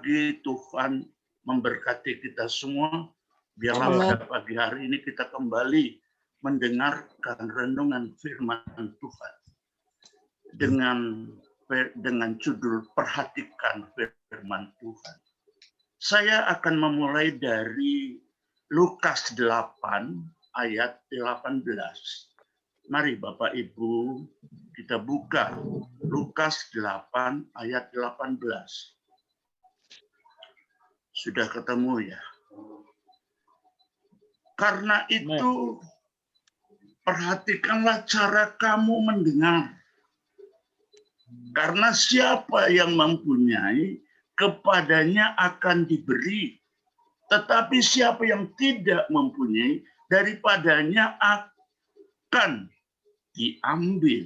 pagi Tuhan memberkati kita semua. Biarlah pada pagi hari ini kita kembali mendengarkan renungan firman Tuhan dengan judul Perhatikan Firman Tuhan. Saya akan memulai dari Lukas 8 ayat 18. Mari Bapak Ibu kita buka Lukas 8 ayat 18. Sudah ketemu ya? Karena itu perhatikanlah cara kamu mendengar. Karena siapa yang mempunyai, kepadanya akan diberi. Tetapi siapa yang tidak mempunyai, daripadanya akan diambil.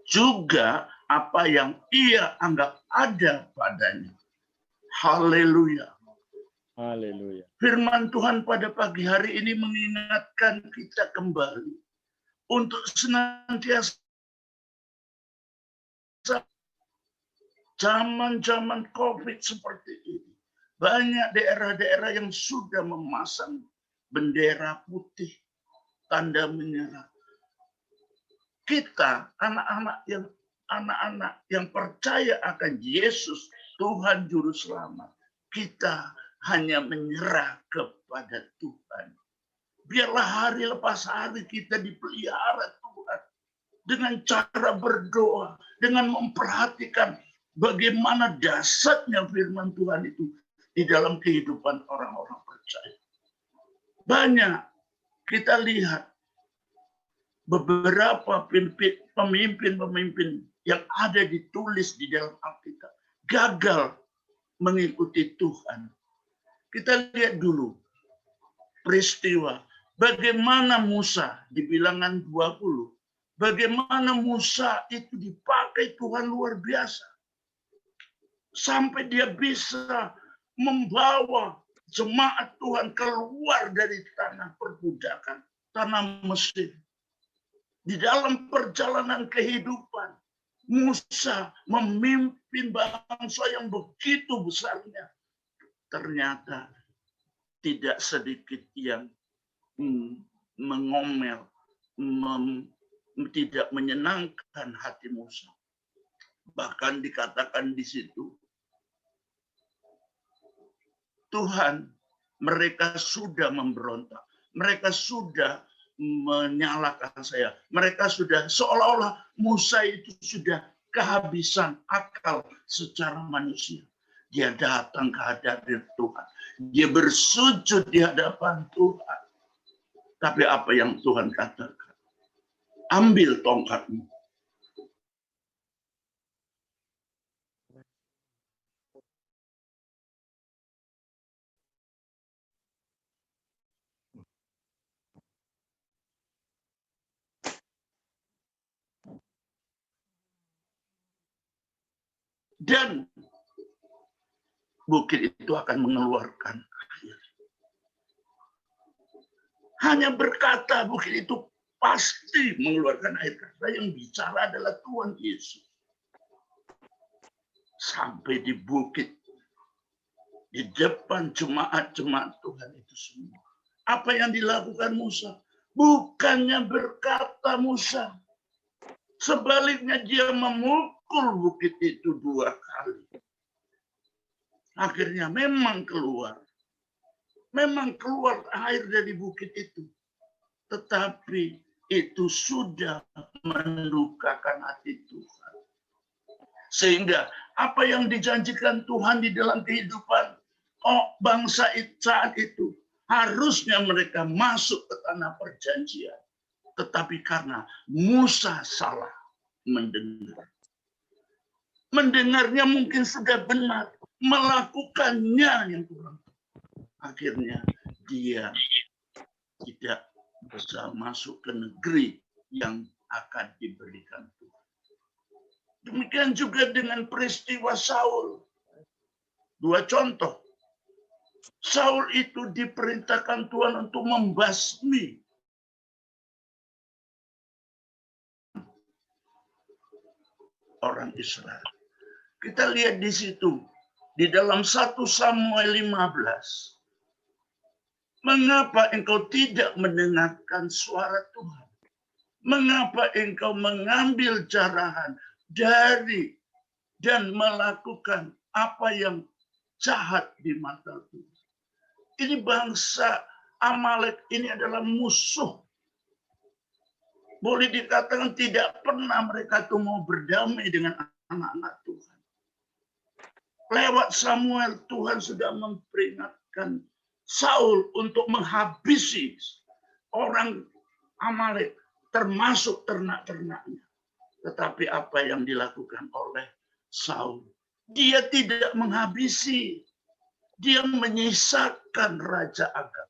Juga apa yang ia anggap ada padanya. Haleluya. Haleluya. Firman Tuhan pada pagi hari ini mengingatkan kita kembali untuk senantiasa zaman-zaman COVID seperti ini. Banyak daerah-daerah yang sudah memasang bendera putih, tanda menyerah. Kita, anak-anak yang percaya akan Yesus, Tuhan Juru Selamat, kita hanya menyerah kepada Tuhan. Biarlah hari lepas hari kita dipelihara Tuhan dengan cara berdoa, dengan memperhatikan bagaimana dahsyatnya firman Tuhan itu di dalam kehidupan orang-orang percaya. Banyak kita lihat beberapa pemimpin-pemimpin yang ada ditulis di dalam Alkitab gagal mengikuti Tuhan. Kita lihat dulu peristiwa bagaimana Musa di Bilangan 20. Bagaimana Musa itu dipakai Tuhan luar biasa. Sampai dia bisa membawa jemaat Tuhan keluar dari tanah perbudakan, tanah Mesir. Di dalam perjalanan kehidupan, Musa memimpin bangsa yang begitu besarnya. Ternyata tidak sedikit yang mengomel, tidak menyenangkan hati Musa. Bahkan dikatakan di situ, Tuhan, mereka sudah memberontak. Mereka sudah menyalahkan saya. Mereka sudah, seolah-olah Musa itu sudah kehabisan akal secara manusia. Dia datang ke hadapan Tuhan. Dia bersujud di hadapan Tuhan. Tapi apa yang Tuhan katakan? Ambil tongkatmu. Dan bukit itu akan mengeluarkan air. Hanya berkata bukit itu pasti mengeluarkan air. Karena yang bicara adalah Tuhan Yesus. Sampai di bukit, di depan jemaat-jemaat Tuhan itu semua. Apa yang dilakukan Musa? Bukannya berkata Musa. Sebaliknya dia memukul bukit itu 2 kali. Akhirnya memang keluar. Memang keluar air dari bukit itu. Tetapi itu sudah mendukakan hati Tuhan. Sehingga apa yang dijanjikan Tuhan di dalam kehidupan bangsa saat itu, harusnya mereka masuk ke tanah perjanjian. Tetapi karena Musa salah mendengar. Mendengarnya mungkin sudah benar. Melakukannya yang kurang. Akhirnya dia tidak bisa masuk ke negeri yang akan diberikan Tuhan. Demikian juga dengan peristiwa Saul. 2 contoh. Saul itu diperintahkan Tuhan untuk membasmi orang Israel. Kita lihat di situ Di dalam 1 Samuel 15, mengapa engkau tidak mendengarkan suara Tuhan? Mengapa engkau mengambil jarahan dari dan melakukan apa yang jahat di mata Tuhan? Ini bangsa Amalek ini adalah musuh. Boleh dikatakan tidak pernah mereka itu mau berdamai dengan anak-anak Tuhan. Lewat Samuel, Tuhan sudah memperingatkan Saul untuk menghabisi orang Amalek, termasuk ternak-ternaknya. Tetapi apa yang dilakukan oleh Saul? Dia tidak menghabisi. Dia menyisakan Raja Agag.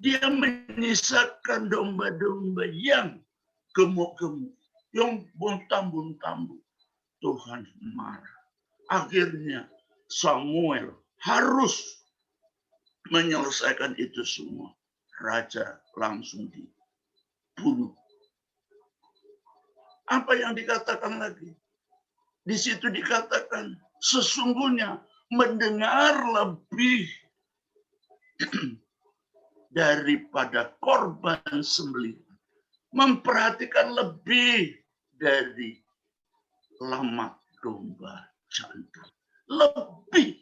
Dia menyisakan domba-domba yang gemuk-gemuk, yang buntam-buntam. Tuhan marah. Akhirnya Samuel harus menyelesaikan itu semua. Raja langsung dibunuh. Apa yang dikatakan lagi? Di situ dikatakan sesungguhnya mendengar lebih daripada korban sembelihan. Memperhatikan lebih dari lemak domba jantan. Lebih.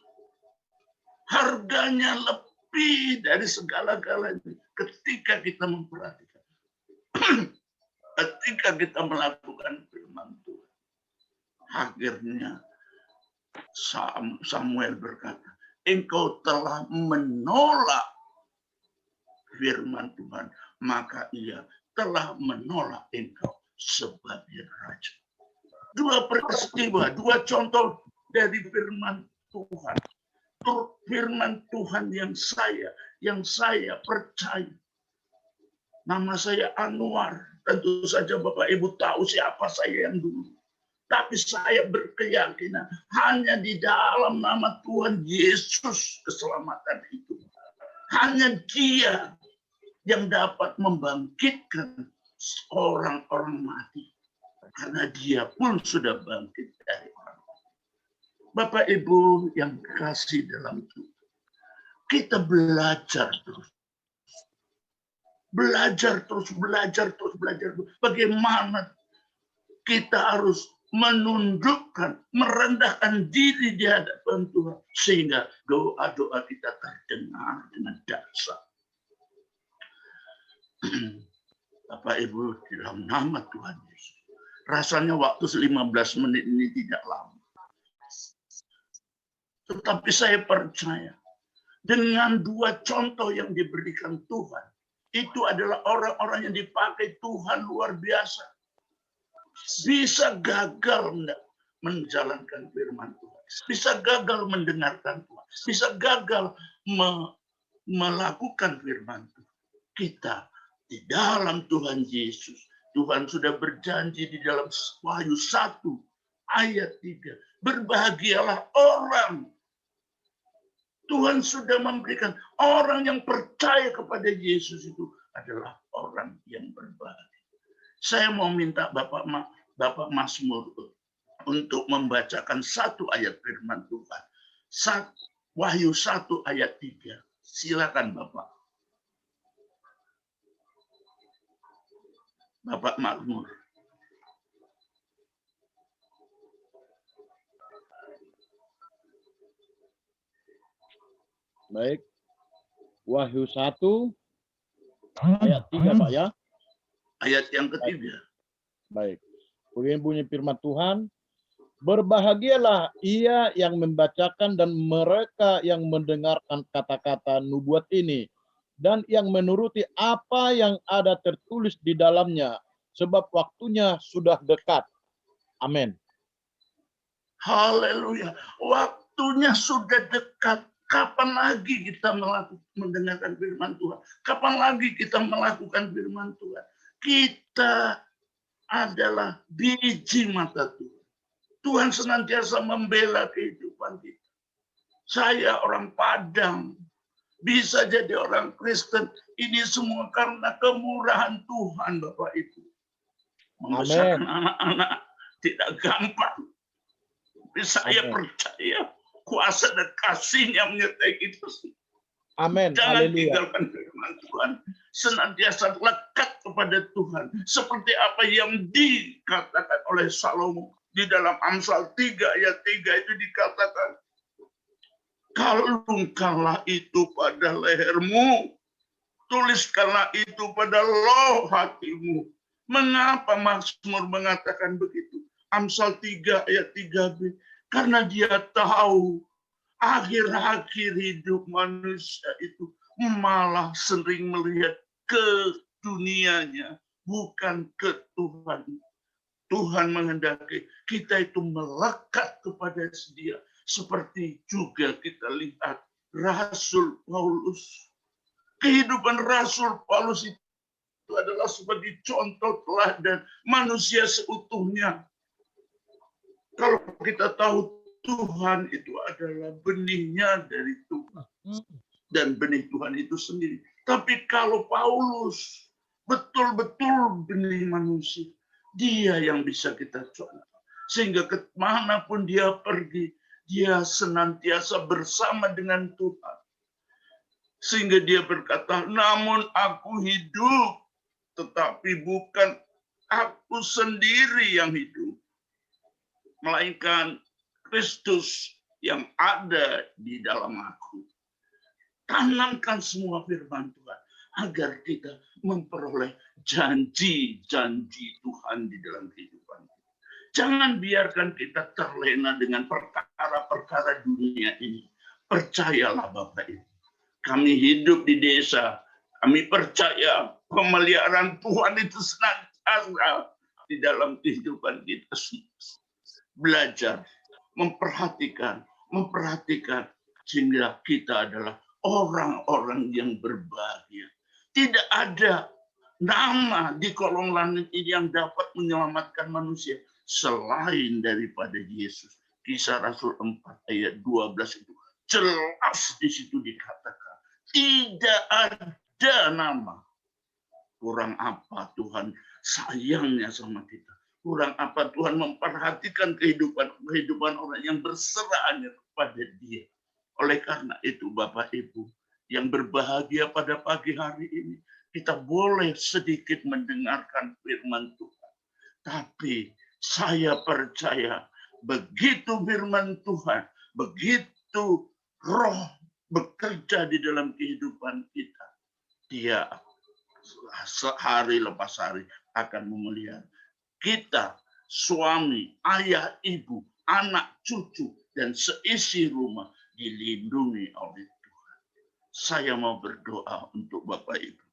Harganya lebih dari segala-galanya ketika kita memperhatikan. Ketika kita melakukan firman Tuhan. Akhirnya Samuel berkata, engkau telah menolak firman Tuhan, maka ia telah menolak engkau sebagai raja. Dua peristiwa, dua contoh dari firman Tuhan. Firman Tuhan yang saya percaya. Nama saya Anwar. Tentu saja Bapak Ibu tahu siapa saya yang dulu. Tapi saya berkeyakinan hanya di dalam nama Tuhan Yesus keselamatan itu. Hanya Dia yang dapat membangkitkan orang-orang mati. Karena Dia pun sudah bangkit dari orang mati. Bapak Ibu yang kasih dalam Tuhan, kita belajar terus. Belajar terus. Bagaimana kita harus menundukkan, merendahkan diri di hadapan Tuhan. Sehingga doa-doa kita terdengar dengan dahsyat. Bapak Ibu, dalam nama Tuhan Yesus. Rasanya waktu 15 menit ini tidak lama. Tetapi saya percaya dengan dua contoh yang diberikan Tuhan, itu adalah orang-orang yang dipakai Tuhan luar biasa. Bisa gagal menjalankan firman Tuhan. Bisa gagal mendengarkan Tuhan. Bisa gagal melakukan firman Tuhan. Kita di dalam Tuhan Yesus. Tuhan sudah berjanji di dalam Wahyu 1 ayat 3. Berbahagialah orang. Tuhan sudah memberikan orang yang percaya kepada Yesus itu adalah orang yang berbahagia. Saya mau minta Bapak Mazmur untuk membacakan satu ayat firman Tuhan. Wahyu 1 ayat 3. Silakan Bapak. Bapak Mazmur. Baik. Wahyu 1 ayat 3 Pak ya. Ayat yang ketiga. Baik. Begini bunyi firman Tuhan. Berbahagialah ia yang membacakan dan mereka yang mendengarkan kata-kata nubuat ini. Dan yang menuruti apa yang ada tertulis di dalamnya. Sebab waktunya sudah dekat. Amin. Haleluya. Waktunya sudah dekat. Kapan lagi kita mendengarkan firman Tuhan? Kapan lagi kita melakukan firman Tuhan? Kita adalah biji mata Tuhan. Tuhan senantiasa membela kehidupan kita. Saya orang Padang, bisa jadi orang Kristen. Ini semua karena kemurahan Tuhan, Bapak Ibu. Membesarkan anak-anak tidak gampang. Saya Amin. percaya kuasa dan kasih-Nya menyertai kita. Amin. Jangan Haleluya. tinggalkan firman Tuhan. Senantiasa lekat kepada Tuhan. Seperti apa yang dikatakan oleh Salomo. Di dalam Amsal 3 ayat 3 itu dikatakan, kalungkanlah itu pada lehermu. Tuliskanlah itu pada loh hatimu. Mengapa Mazmur mengatakan begitu? Amsal 3 ayat 3b. Karena dia tahu akhir-akhir hidup manusia itu malah sering melihat ke dunianya, bukan ke Tuhan. Tuhan menghendaki kita itu melekat kepada Dia. Seperti juga kita lihat Rasul Paulus. Kehidupan Rasul Paulus itu adalah sebagai contoh teladan manusia seutuhnya. Kalau kita tahu Tuhan itu adalah benihnya dari Tuhan. Dan benih Tuhan itu sendiri. Tapi kalau Paulus betul-betul benih manusia, dia yang bisa kita contoh. Sehingga kemanapun dia pergi, dia senantiasa bersama dengan Tuhan. Sehingga dia berkata, namun aku hidup, tetapi bukan aku sendiri yang hidup, melainkan Kristus yang ada di dalam aku. Tanamkan semua firman Tuhan agar kita memperoleh janji-janji Tuhan di dalam kehidupan kita. Jangan biarkan kita terlena dengan perkara-perkara dunia ini. Percayalah Bapak Ibu. Kami hidup di desa. Kami percaya pemeliharaan Tuhan itu senantiasa di dalam kehidupan kita. Belajar, memperhatikan, sehingga kita adalah orang-orang yang berbahagia. Tidak ada nama di kolong langit ini yang dapat menyelamatkan manusia selain daripada Yesus. Kisah Rasul 4 ayat 12 itu jelas di situ dikatakan. Tidak ada nama. Kurang apa Tuhan sayangnya sama kita. Kurang apa Tuhan memperhatikan kehidupan orang yang berserah kepada Dia. Oleh karena itu Bapak Ibu yang berbahagia pada pagi hari ini, kita boleh sedikit mendengarkan firman Tuhan. Tapi saya percaya begitu firman Tuhan, begitu Roh bekerja di dalam kehidupan kita, Dia sehari lepas hari akan memelihara kita, suami, ayah, ibu, anak, cucu, dan seisi rumah dilindungi oleh Tuhan. Saya mau berdoa untuk Bapak Ibu.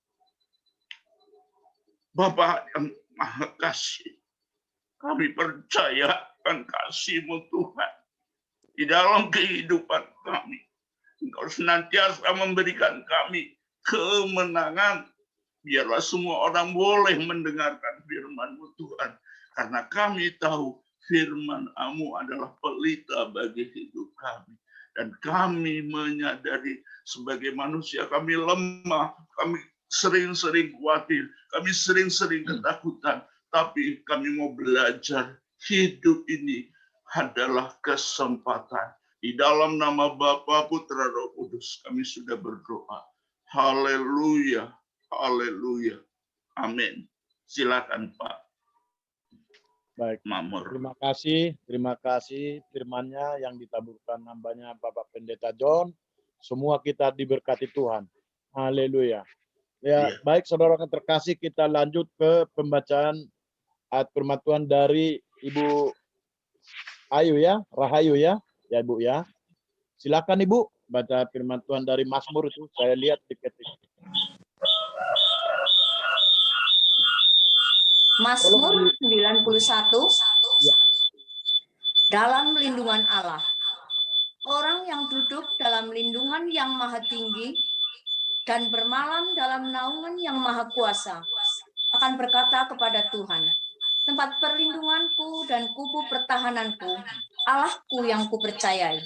Bapak yang Maha Kasih, kami percaya akan kasih-Mu Tuhan di dalam kehidupan kami. Engkau senantiasa memberikan kami kemenangan. Biarlah semua orang boleh mendengarkan firman-Mu Tuhan. Karena kami tahu firman-Mu adalah pelita bagi hidup kami. Dan kami menyadari sebagai manusia kami lemah. Kami sering-sering khawatir. Kami sering-sering ketakutan. Tapi kami mau belajar hidup ini adalah kesempatan. Di dalam nama Bapa, Putra, Roh Kudus kami sudah berdoa. Haleluya. Haleluya. Amin. Silakan Pak. Baik. Mamur. Terima kasih firman-Nya yang ditaburkan hambanya Bapak Pendeta John. Semua kita diberkati Tuhan. Haleluya. Ya, Iya. baik saudara yang terkasih, kita lanjut ke pembacaan ayat firman Tuhan dari Ibu Ayu ya, Rahayu ya, ya Ibu ya. Silakan Ibu baca firman Tuhan dari Mazmur itu, saya lihat di ketik. Mazmur 91. Ya. Dalam lindungan Allah. Orang yang duduk dalam lindungan yang maha tinggi dan bermalam dalam naungan yang maha kuasa akan berkata kepada Tuhan, tempat perlindunganku dan kubu pertahananku, Allahku yang kupercayai.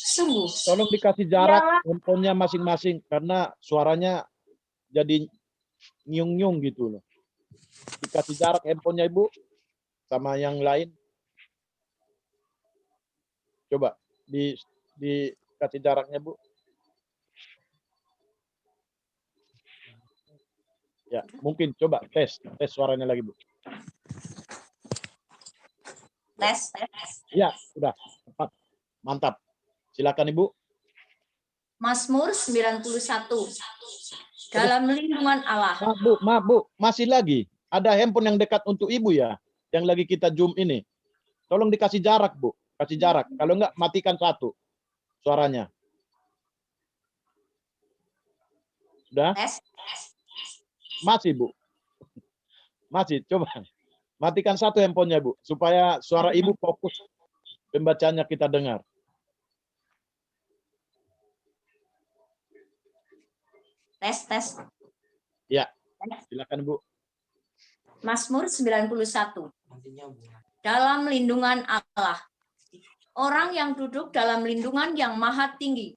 Sungguh. Tolong dikasih jarak handphonenya masing-masing karena suaranya jadi nyung-nyung gitu loh. Dikasih jarak handphonenya Ibu sama yang lain. Coba dikasih jaraknya, Bu. Ya, mungkin coba tes suaranya lagi, Bu. Tes. Ya, sudah. Tepat. Mantap. Silakan, Ibu. Mazmur 91. Dalam lindungan Allah. Maaf, Bu. Masih lagi. Ada handphone yang dekat untuk Ibu ya, yang lagi kita Zoom ini. Tolong dikasih jarak, Bu. Kasih jarak. Kalau enggak, matikan satu suaranya. Sudah? Tes. Masih, Bu. Masih, coba. Matikan satu handphonenya, Bu. Supaya suara Ibu fokus pembacanya kita dengar. Tes. Ya, silakan, Bu. Mazmur 91. Dalam lindungan Allah. Orang yang duduk dalam lindungan yang maha tinggi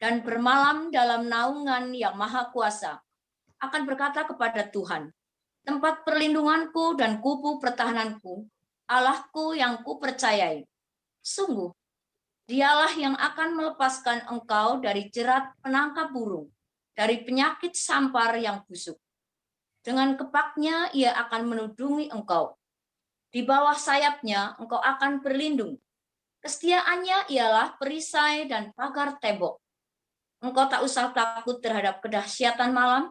dan bermalam dalam naungan yang maha kuasa akan berkata kepada Tuhan, tempat perlindunganku dan kubu pertahananku, Allahku yang kupercayai. Sungguh, dialah yang akan melepaskan engkau dari jerat penangkap burung, dari penyakit sampar yang busuk. Dengan kepaknya ia akan menudungi engkau. Di bawah sayapnya engkau akan berlindung. Kesetiaannya ialah perisai dan pagar tembok. Engkau tak usah takut terhadap kedahsyatan malam,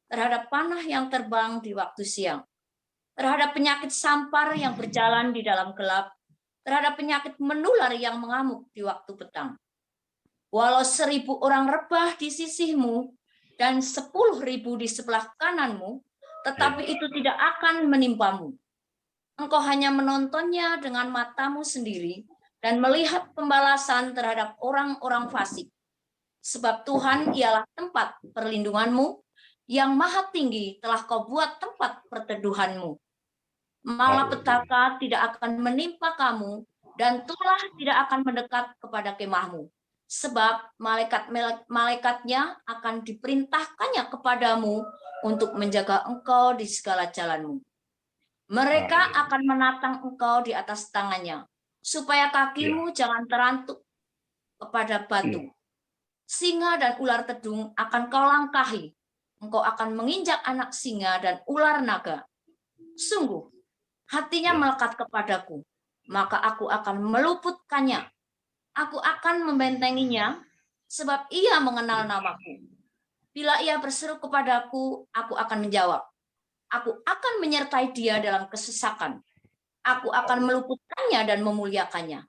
terhadap panah yang terbang di waktu siang, terhadap penyakit sampar yang berjalan di dalam gelap, terhadap penyakit menular yang mengamuk di waktu petang. Walau 1.000 orang rebah di sisimu dan 10.000 di sebelah kananmu, tetapi itu tidak akan menimpamu. Engkau hanya menontonnya dengan matamu sendiri dan melihat pembalasan terhadap orang-orang fasik. Sebab Tuhan ialah tempat perlindunganmu, yang maha tinggi telah kau buat tempat perteduhanmu. Malapetaka tidak akan menimpa kamu, dan tulah tidak akan mendekat kepada kemahmu. Sebab malaikat-malaikatnya akan diperintahkannya kepadamu untuk menjaga engkau di segala jalanmu. Mereka akan menatang engkau di atas tangannya, supaya kakimu jangan terantuk kepada batu. Singa dan ular tedung akan kau langkahi. Engkau akan menginjak anak singa dan ular naga. Sungguh, hatinya melekat kepadaku, maka aku akan meluputkannya. Aku akan membentenginya, sebab ia mengenal namaku. Bila ia berseru kepadaku, aku akan menjawab. Aku akan menyertai dia dalam kesesakan. Aku akan meluputkannya dan memuliakannya.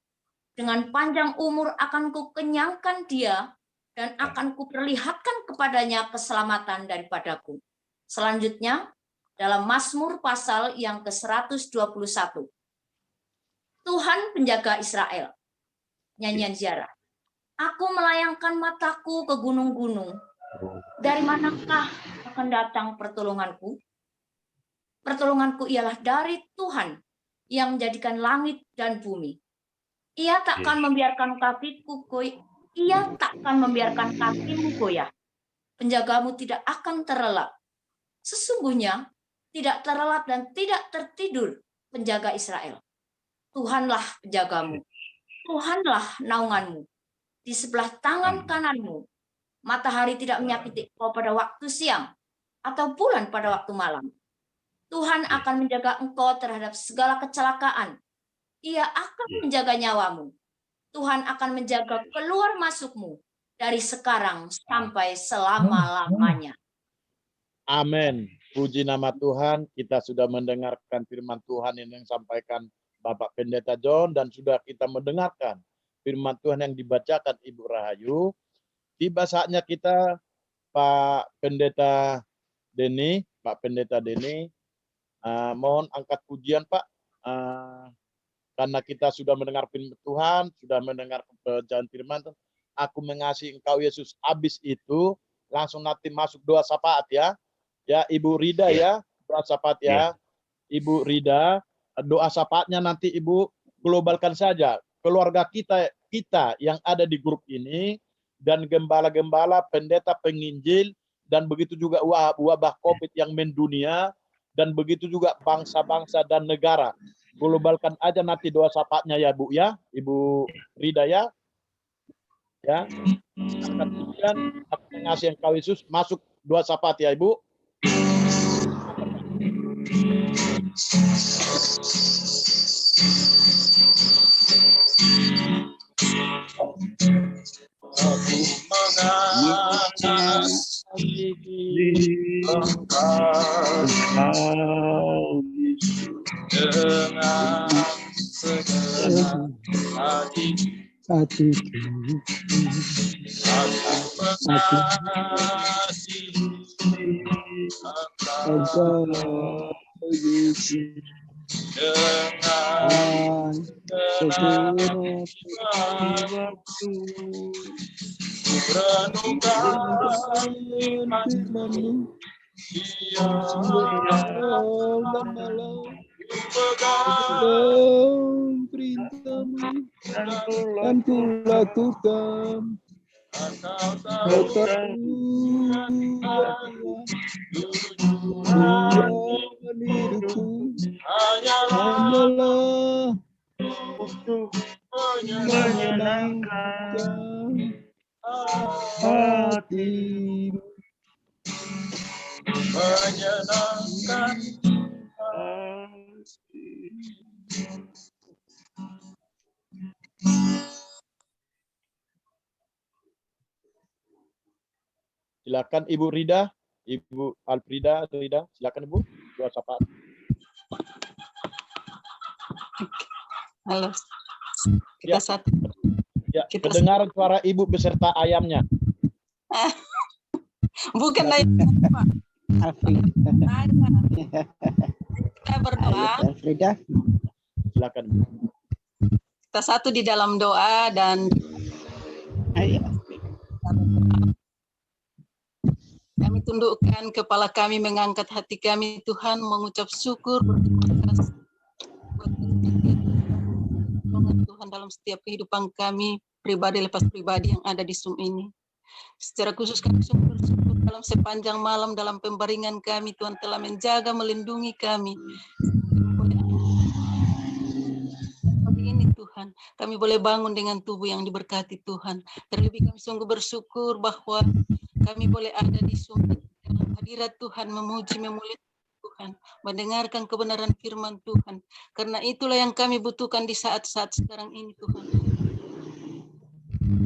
Dengan panjang umur akan kukenyangkan dia, dan akan kuperlihatkan kepadanya keselamatan daripadaku. Selanjutnya, dalam Mazmur pasal yang ke-121. Tuhan penjaga Israel. Nyanyian ziarah. Aku melayangkan mataku ke gunung-gunung. Dari manakah akan datang pertolonganku? Pertolonganku ialah dari Tuhan yang menjadikan langit dan bumi. Ia takkan membiarkan kakimu goyah. Penjagamu tidak akan terlelap. Sesungguhnya tidak terlelap dan tidak tertidur penjaga Israel. Tuhanlah penjagamu. Tuhanlah naunganmu. Di sebelah tangan kananmu, matahari tidak menyakiti engkau pada waktu siang, atau bulan pada waktu malam. Tuhan akan menjaga engkau terhadap segala kecelakaan. Ia akan menjaga nyawamu. Tuhan akan menjaga keluar masukmu dari sekarang sampai selama-lamanya. Amin. Puji nama Tuhan, kita sudah mendengarkan firman Tuhan yang disampaikan Bapak Pendeta John, dan sudah kita mendengarkan firman Tuhan yang dibacakan Ibu Rahayu. Tiba saatnya kita, Pak Pendeta Denny, mohon angkat pujian, Pak, karena kita sudah mendengar firman Tuhan, sudah mendengar pembacaan firman Tuhan. Aku mengasihi Engkau Yesus. Habis itu langsung nanti masuk doa syafaat ya. Ya, Ibu Rida ya, doa syafaat ya. Ibu Rida, doa syafaatnya nanti Ibu globalkan saja. Keluarga kita yang ada di grup ini, dan gembala-gembala, pendeta, penginjil, dan begitu juga wabah COVID yang mendunia, dan begitu juga bangsa-bangsa dan negara. Globalkan aja nanti doa sapatnya ya Bu ya, Ibu Rida ya. Ya. Kemudian aku mengasihi Engkau Yesus, masuk doa sapat ya Ibu. Aku mengasihi Engkau dengan segenap hatiku. Aku mengasihi Engkau dengan segenap jiwaku. Renungkan firman-Mu siang dan malam, pegang perintah-Mu dan ku lakukan. Kau tahu tujuan hidupku hanyalah untuk menyenangkan hati-Mu, menyenangkan hati. Silakan Ibu Rida, Ibu Alfrida atau Rida, silakan Ibu. Doa sapa. Halo. Kita satu. Ya, kedengaran suara Ibu beserta ayamnya. Bukan ayam, Pak. Alfrida. Kita berdoa. Alfrida. Silakan Ibu. Kita satu di dalam doa dan kami tundukkan kepala kami, mengangkat hati kami, Tuhan, mengucap syukur, berterima kasih buat Tuhan dalam setiap kehidupan kami, pribadi lepas pribadi yang ada di Zoom ini. Secara khusus kami sungguh bersyukur dalam sepanjang malam, dalam pembaringan kami, Tuhan telah menjaga, melindungi kami. Pagi ini Tuhan, kami boleh bangun dengan tubuh yang diberkati Tuhan. Terlebih kami sungguh bersyukur bahwa kami boleh ada di sumber dalam hadirat Tuhan, memuji, memuliakan Tuhan, mendengarkan kebenaran firman Tuhan. Karena itulah yang kami butuhkan di saat-saat sekarang ini Tuhan.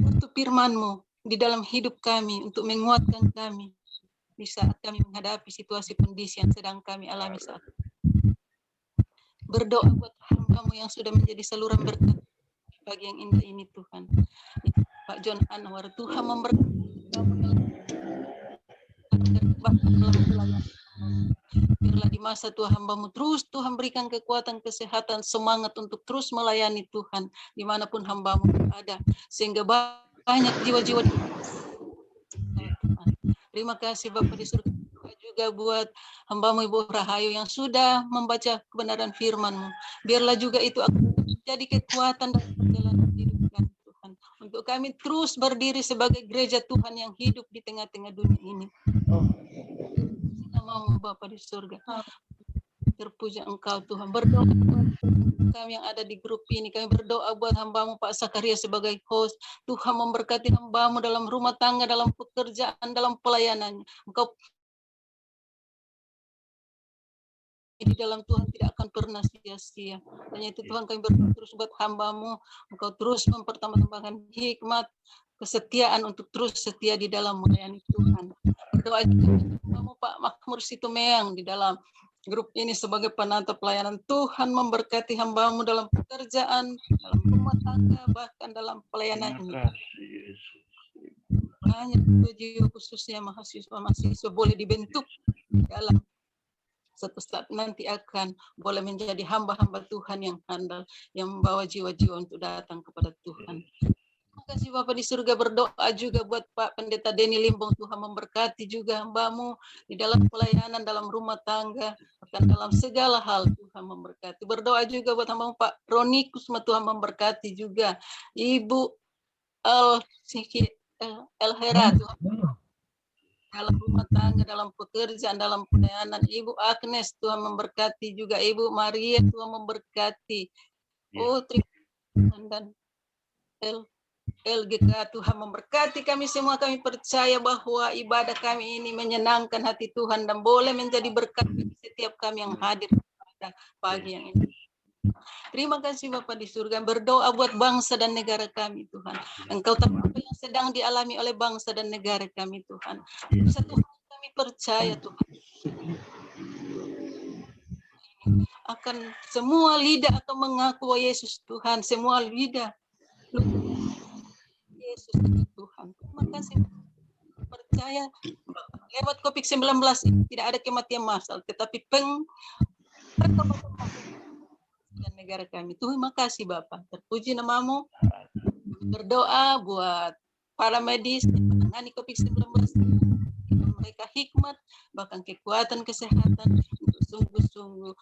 Butuh firman-Mu di dalam hidup kami untuk menguatkan kami di saat kami menghadapi situasi kondisi yang sedang kami alami saat ini. Berdoa buat hamba-Mu yang sudah menjadi saluran berkat bagi yang indah ini Tuhan. Pak John Anwar, Tuhan memberkati biarlah di masa Tuhan hamba-Mu terus Tuhan berikan kekuatan, kesehatan, semangat untuk terus melayani Tuhan dimanapun hamba-Mu ada, sehingga banyak jiwa-jiwa. Terima kasih Bapak di surga juga buat hamba-Mu Ibu Rahayu yang sudah membaca kebenaran firman-Mu. Biarlah juga itu akan menjadi kekuatan dalam perjalanan hidup kami Tuhan, untuk kami terus berdiri sebagai gereja Tuhan yang hidup di tengah-tengah dunia ini. Namamu Bapa di surga, terpuja Engkau Tuhan. Berdoa kami yang ada di grup ini, kami berdoa buat hamba-Mu Pak Sakaria sebagai host. Tuhan memberkati hamba-Mu dalam rumah tangga, dalam pekerjaan, dalam pelayanannya. Engkau di dalam Tuhan tidak akan pernah sia-sia. Hanya itu Tuhan, kami berdoa terus buat hamba-Mu, Engkau terus mempertambahkan hikmat, kesetiaan untuk terus setia di dalam melayani Tuhan. Berdoa juga hamba-Mu Pak Makmur Situmeang di dalam grup ini sebagai penata pelayanan. Tuhan memberkati hamba-Mu dalam pekerjaan, dalam rumah tangga, bahkan dalam pelayanan ini. Hanya jiwa khususnya mahasiswa boleh dibentuk dalam satu saat nanti akan boleh menjadi hamba-hamba Tuhan yang handal, yang membawa jiwa-jiwa untuk datang kepada Tuhan. Terima kasih Bapak di surga. Berdoa juga buat Pak Pendeta Denny Limbong, Tuhan memberkati juga hamba-Mu di dalam pelayanan, dalam rumah tangga, bahkan dalam segala hal Tuhan memberkati. Berdoa juga buat hamba-Mu Pak Roni Kusma, Tuhan memberkati juga Ibu El Hera, Tuhan dalam rumah tangga, dalam pekerjaan, dalam pelayanan. Ibu Agnes, Tuhan memberkati juga. Ibu Maria, Tuhan memberkati. Oh, terima kasih. Dan LGK, Tuhan memberkati kami semua. Kami percaya bahwa ibadah kami ini menyenangkan hati Tuhan dan boleh menjadi berkat bagi setiap kami yang hadir pada pagi yang ini. Terima kasih Bapak di surga. Berdoa buat bangsa dan negara kami, Tuhan. Engkau tahu apa yang sedang dialami oleh bangsa dan negara kami, Tuhan. Satu hal kami percaya, Tuhan, akan semua lidah akan mengaku bahwa Yesus Tuhan. Semua lidah Yesus itu Tuhan. Terima kasih. Percaya lewat COVID-19 ini tidak ada kematian massal, tetapi dan negara kami. Terima kasih Bapak. Terpuji namamu. Berdoa buat para medis yang menangani COVID-19. Mereka hikmat, bahkan kekuatan kesehatan untuk sungguh-sungguh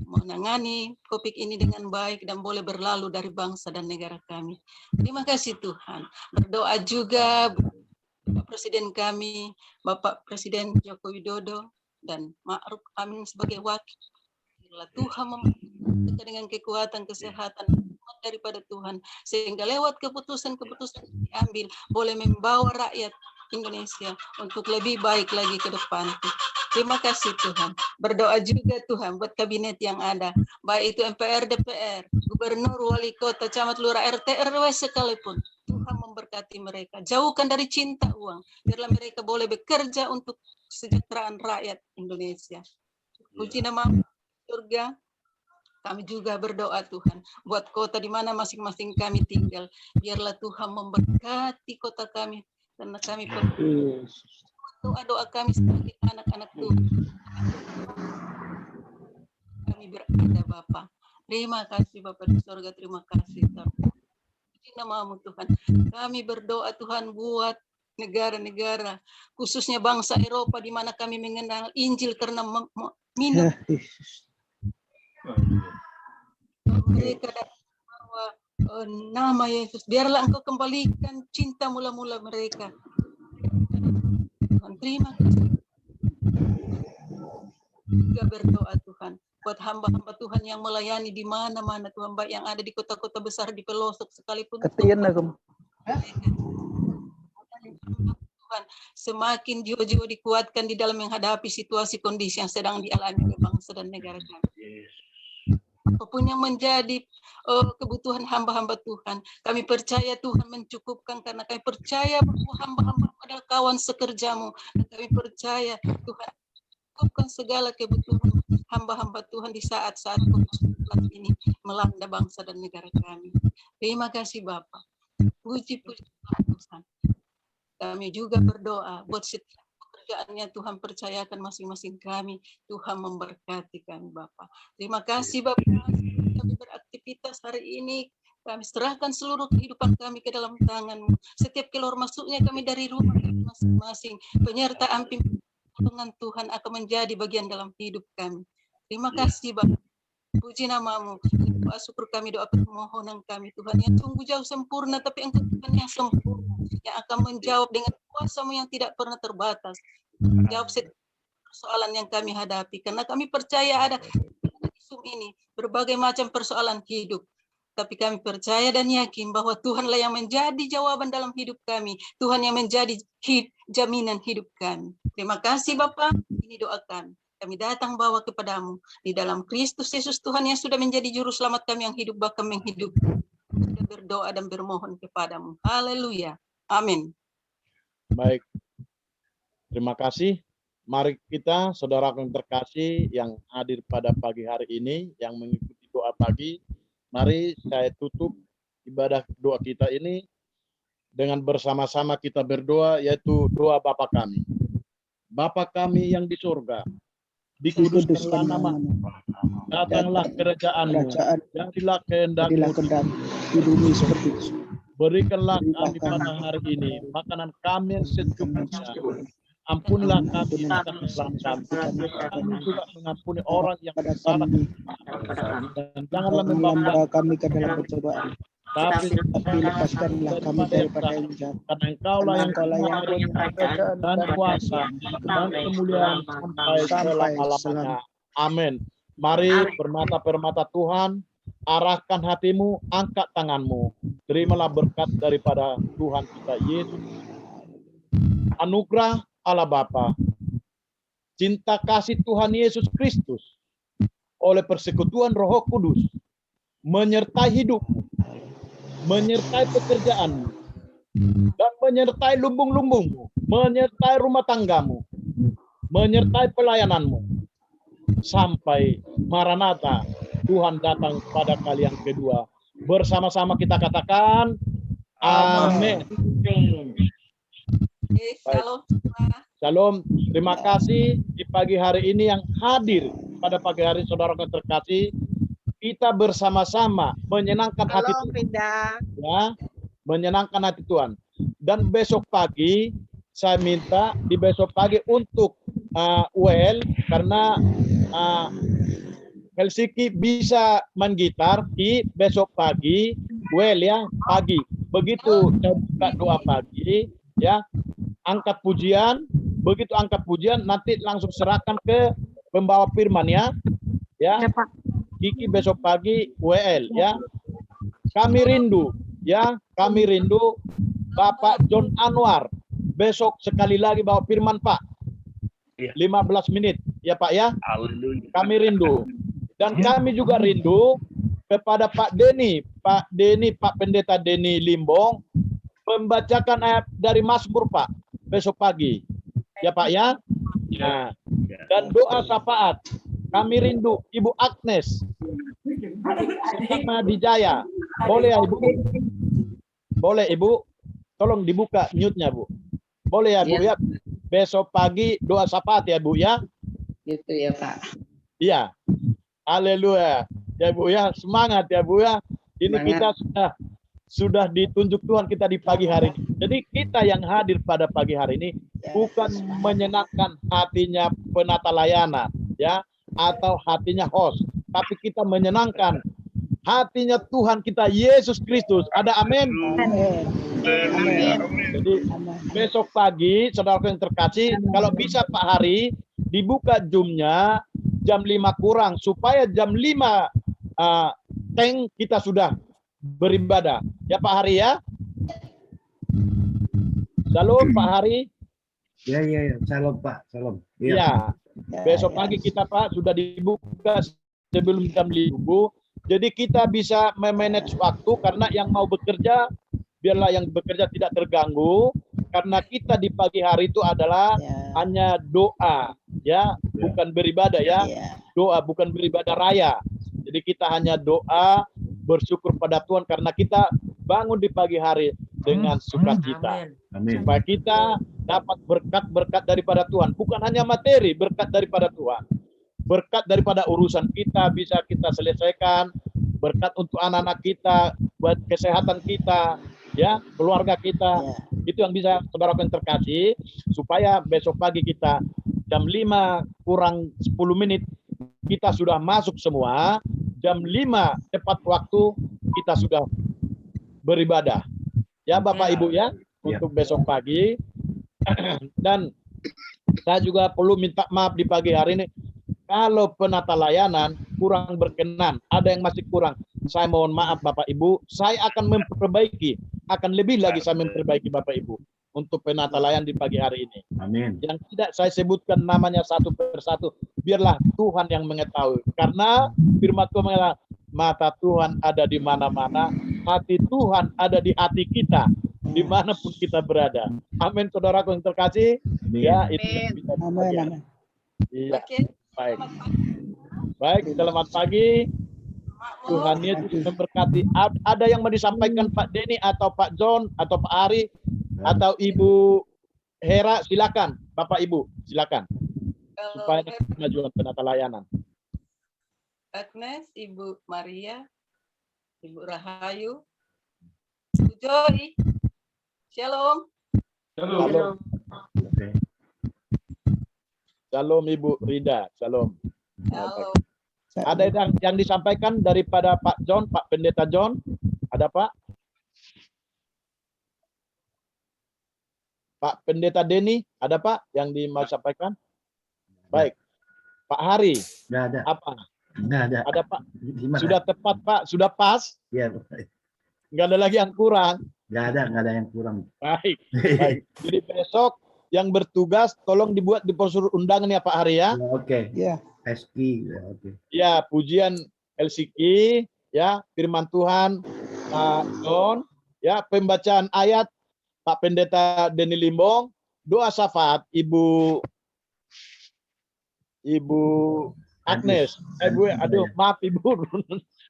menangani COVID ini dengan baik dan boleh berlalu dari bangsa dan negara kami. Terima kasih Tuhan. Berdoa juga Bapak Presiden kami, Bapak Presiden Joko Widodo dan Ma'ruf Amin sebagai wakil. Tuhan memberkati dengan kekuatan kesehatan daripada Tuhan, sehingga lewat keputusan-keputusan yang diambil boleh membawa rakyat Indonesia untuk lebih baik lagi ke depan. Terima kasih Tuhan. Berdoa juga Tuhan buat kabinet yang ada, baik itu MPR, DPR, Gubernur, Wali Kota, Camat, Lurah, RT, RW sekalipun. Tuhan memberkati mereka. Jauhkan dari cinta uang, biarlah mereka boleh bekerja untuk kesejahteraan rakyat Indonesia. Puji nama surga. Kami juga berdoa Tuhan buat kota di mana masing-masing kami tinggal. Biarlah Tuhan memberkati kota kami, karena kami doa kami sebagai anak-anak Tuhan. Kami berada Bapa. Terima kasih Bapa di surga, terima kasih Tuhan. Di namamu Tuhan. Kami berdoa Tuhan buat negara-negara, khususnya bangsa Eropa di mana kami mengenal Injil karena minum mereka bahwa nama Yesus. Biarlah Engkau kembalikan cinta mula-mula mereka. Tuhan, terima kasih. Juga berdoa Tuhan buat hamba-hamba Tuhan yang melayani di mana-mana Tuhan, baik yang ada di kota-kota besar, di pelosok sekalipun. Tuhan, semakin jiwa-jiwa dikuatkan di dalam menghadapi situasi kondisi yang sedang dialami oleh bangsa dan negara kami. Apapun yang menjadi kebutuhan hamba-hamba Tuhan, kami percaya Tuhan mencukupkan, karena kami percaya bahwa hamba-hamba adalah kawan sekerjamu, dan kami percaya Tuhan cukupkan segala kebutuhan hamba-hamba Tuhan di saat-saat COVID-19 ini melanda bangsa dan negara kami. Terima kasih Bapa. Puji-puji Tuhan. Kami juga berdoa buat setiap pekerjaannya Tuhan percayakan masing-masing kami. Tuhan memberkati kami Bapa. Terima kasih Bapa. Kami beraktivitas hari ini. Kami serahkan seluruh kehidupan kami ke dalam tangan-Mu. Setiap keluar masuknya kami dari rumah masing-masing. Penyertaan pimpinan Tuhan akan menjadi bagian dalam hidup kami. Terima kasih Bapa. Puji namamu. Doa syukur kami, doa permohonan kami Tuhan yang sungguh jauh sempurna, tapi Engkau Tuhan yang sempurna, yang akan menjawab dengan kuasa-Mu yang tidak pernah terbatas. Jawab setiap persoalan yang kami hadapi, karena kami percaya ada isu ini berbagai macam persoalan hidup. Tapi kami percaya dan yakin bahwa Tuhanlah yang menjadi jawaban dalam hidup kami. Tuhan yang menjadi jaminan hidup kami. Terima kasih Bapa. Ini doakan. Kami datang bawa kepadamu di dalam Kristus Yesus Tuhan yang sudah menjadi juru selamat kami yang hidup bahkan menghidup. Sudah berdoa dan bermohon kepadamu. Haleluya. Amin. Baik. Terima kasih. Mari kita, saudara yang terkasih yang hadir pada pagi hari ini, yang mengikuti doa pagi, mari saya tutup ibadah doa kita ini dengan bersama-sama kita berdoa, yaitu doa Bapa kami. Bapa kami yang di surga, dikuduskanlah namamu, datanglah kerajaan-Mu, jadilah kehendak-Mu di bumi seperti itu. Berikanlah kami pada hari ini makanan kami yang secukupnya. Ampunilah kami kami juga mengampuni orang yang bersalah, dan janganlah membawa kami ke dalam pencobaan, Tapi lepaskanlah kami daripada yang jahat. karena Engkaulah yang Engkaulah yang punya kerajaan dan kuasa dan kemuliaan sampai selama-lamanya. Amin. Mari permata-permata Tuhan, arahkan hatimu, angkat tanganmu. Terimalah berkat daripada Tuhan kita Yesus. Anugerah Allah Bapa, cinta kasih Tuhan Yesus Kristus, oleh persekutuan Roh Kudus, menyertai hidupmu, menyertai pekerjaanmu, dan menyertai lumbung-lumbungmu, menyertai rumah tanggamu, menyertai pelayananmu, sampai Maranatha, Tuhan datang pada kali yang kedua. Bersama-sama kita katakan, amin. Shalom semua. Shalom, terima kasih di pagi hari ini yang hadir pada pagi hari saudara yang terkasih. Kita bersama-sama menyenangkan hati Tuhan, ya, menyenangkan hati Tuhan. Dan besok pagi saya minta di besok pagi untuk UL, karena Helsinki bisa main gitar di besok pagi, UL ya, pagi. Begitu saya buka doa pagi, ya, angkat pujian, begitu angkat pujian nanti langsung serahkan ke pembawa firman ya. Ya. Kiki besok pagi WL ya. Kami rindu ya, kami rindu Bapak John Anwar. Besok sekali lagi bawa firman Pak. 15 menit ya Pak ya. Kami rindu. Dan kami juga rindu kepada Pak Denny, Pak Pendeta Denny Limbong membacakan ayat dari Mazmur Pak besok pagi. Ya Pak ya. Nah, dan doa syafaat. Kami rindu Ibu Agnes sama Dijaya. Boleh ya Ibu? Boleh Ibu? Tolong dibuka mute-nya Bu. Boleh ya Bu ya? Besok pagi doa syafaat ya Bu ya? Gitu ya Pak. Iya. Haleluya. Ya Bu ya, semangat ya Bu ya. Ini Semangat. kita sudah ditunjuk Tuhan kita di pagi hari ini. Jadi kita yang hadir pada pagi hari ini bukan menyenangkan hatinya penata layanan ya, atau hatinya host, tapi kita menyenangkan hatinya Tuhan kita Yesus Kristus. Ada amin. Amin. Jadi besok pagi saudara yang terkasih, kalau bisa Pak Hari dibuka Zoom-nya jam 5 kurang supaya jam 5 tank kita sudah beribadah. Ya Pak Hari ya. Shalom Pak Hari. Ya, shalom Pak, shalom. Ya. Besok pagi kita Pak sudah dibuka sebelum jam 5. Jadi kita bisa memanage waktu, karena yang mau bekerja biarlah yang bekerja tidak terganggu, karena kita di pagi hari itu adalah hanya doa ya, bukan beribadah ya. Doa bukan beribadah raya. Jadi kita hanya doa bersyukur pada Tuhan karena kita bangun di pagi hari dengan sukacita. Amin. Supaya kita dapat berkat-berkat daripada Tuhan. Bukan hanya materi, berkat daripada Tuhan. Berkat daripada urusan kita bisa kita selesaikan. Berkat untuk anak-anak kita, buat kesehatan kita, ya, keluarga kita. Itu yang bisa saudara yang terkasih. Supaya besok pagi kita jam 5 kurang 10 menit kita sudah masuk semua. Jam 5 tepat waktu kita sudah beribadah. Ya Bapak Ibu ya, untuk besok pagi. Dan saya juga perlu minta maaf di pagi hari ini. Kalau penata layanan kurang berkenan, ada yang masih kurang. Saya mohon maaf Bapak Ibu, saya akan memperbaiki. Akan lebih lagi saya memperbaiki Bapak Ibu. Untuk penata layanan di pagi hari ini. Amin. Yang tidak saya sebutkan namanya satu persatu. Biarlah Tuhan yang mengetahui. Karena firman Tuhan mengatakan, mata Tuhan ada di mana-mana, hati Tuhan ada di hati kita, dimanapun kita berada. Amin, saudaraku yang terkasih. Amin. Ya, itu yang bisa Amin. dibagikan. Iya, Oke. baik. Selamat pagi. Baik, selamat pagi. Tuhan Yesus memberkati. Ada yang mau disampaikan Pak Denny atau Pak John atau Pak Ari atau Ibu Hera, silakan. Bapak Ibu, silakan. Supaya kemajuan penata layanan. Agnes, Ibu Maria, Ibu Rahayu, Ibu Joy, Shalom. Shalom. Oke. Shalom Ibu Rida, shalom. Halo. Ada yang disampaikan daripada Pak John, Pak Pendeta John? Ada Pak? Pak Pendeta Denny, ada Pak yang mau sampaikan? Baik. Pak Hari, Nggak ada. apa? Nggak ada. Ada Pak? Gimana? Sudah tepat Pak, sudah pas? Ya, Nggak ada lagi yang kurang. nggak ada yang kurang. Baik, baik. Jadi besok yang bertugas tolong dibuat di brosur undangan ya Pak Hari ya. Ya, oke. Ya. Eski, ya, oke. Ya, pujian LCK, ya, firman Tuhan Pak John, ya, pembacaan ayat Pak Pendeta Denny Limbong, doa syafaat Ibu Agnes. Maaf Ibu,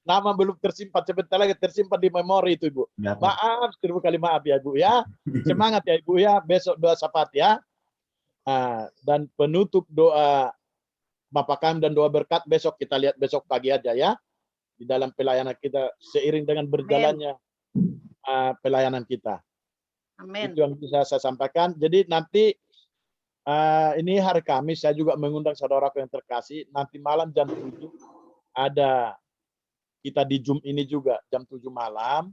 nama belum tersimpan, sebentar lagi tersimpan di memori itu Ibu. Nggak apa. Maaf, seribu kali maaf ya Ibu ya. Semangat ya Ibu ya, besok doa syafaat ya. Nah, dan penutup doa Bapak kami dan doa berkat besok kita lihat besok pagi aja ya. Di dalam pelayanan kita seiring dengan berjalannya pelayanan kita. Amin. Itu yang bisa saya sampaikan. Jadi nanti ini hari Kamis saya juga mengundang saudaraku yang terkasih. Nanti malam jam 7 ada kita di Zoom ini juga jam 7 malam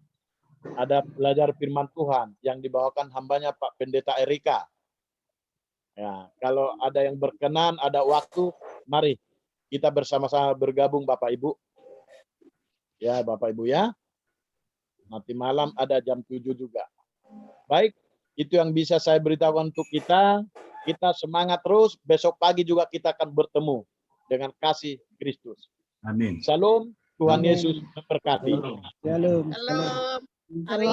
ada belajar firman Tuhan yang dibawakan hambanya Pak Pendeta Erika. Ya, kalau ada yang berkenan, ada waktu, mari kita bersama-sama bergabung Bapak Ibu. Ya, Bapak Ibu ya. Nanti malam ada jam 7 juga. Baik, itu yang bisa saya beritahukan untuk kita. Kita semangat terus, besok pagi juga kita akan bertemu dengan kasih Kristus. Amin. Salam, Tuhan Amin. Yesus memberkati. Shalom. Halo. Shalom. Hari